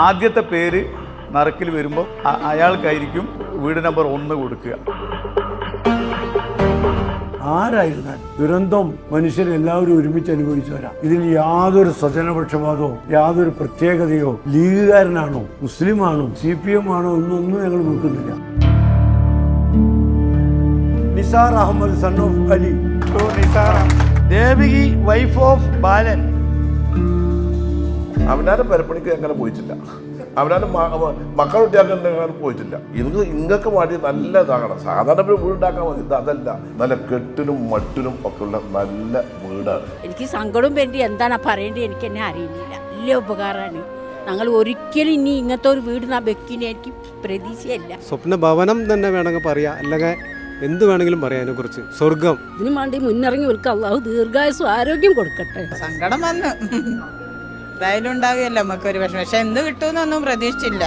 ആദ്യത്തെ പേര് നറുക്കിൽ വരുമ്പോൾ അയാൾക്കായിരിക്കും വീട് നമ്പർ 1 കൊടുക്കുക. ആരായിരുന്നാൽ ദുരന്തം മനുഷ്യരെല്ലാവരും ഒരുമിച്ച് അനുഭവിച്ചവരാ. ഇതിൽ യാതൊരു സ്വജനപക്ഷപാതമോ യാതൊരു പ്രത്യേകതയോ ലീഗുകാരനാണോ മുസ്ലിമാണോ CPM ആണോ എന്നൊന്നും ഞങ്ങൾ നോക്കുന്നില്ല. Nisar Ahmed son of Ali, Devaki wife of Balan. അവനാരും പെരപ്പണിക്ക് അങ്ങനെ പോയിട്ടില്ല, അവനാരും മക്കൾ കുട്ടിയാക്കാൻ പോയിട്ടില്ല. ഇങ്ങക്ക് വേണ്ടി നല്ല ഇതാകണം. സാധാരണ വീടുണ്ടാക്കാൻ മതി, അതല്ല, നല്ല കെട്ടിനും മട്ടിനും ഒക്കെ ഉള്ള നല്ല വീടാണ്. എനിക്ക് സങ്കടം വേണ്ടി എന്താണ് പറയേണ്ടത് എനിക്ക് എന്നെ അറിയുന്നില്ല. വലിയ ഉപകാരമാണ്. ഞങ്ങൾ ഒരിക്കലും ഇനി ഇങ്ങനത്തെ ഒരു വീട് വെക്കിന് എനിക്ക് പ്രതീക്ഷയില്ല. സ്വപ്ന ഭവനം തന്നെ വേണമെങ്കിൽ പറയാം, അല്ലെങ്കിൽ എന്ത് വേണമെങ്കിലും പറയാം അതിനെ കുറിച്ച്. സ്വർഗം ഇതിനു വേണ്ടി മുന്നിറങ്ങി വിൽക്കുക. അള്ളാഹു ദീർഘായുസ്സും ആരോഗ്യം കൊടുക്കട്ടെ. സങ്കടം വന്നു എന്തായാലും ഉണ്ടാവുകയല്ലോ നമുക്കൊരു വിഷമം. പക്ഷെ എന്ത് കിട്ടുമെന്നൊന്നും പ്രതീക്ഷിച്ചില്ല.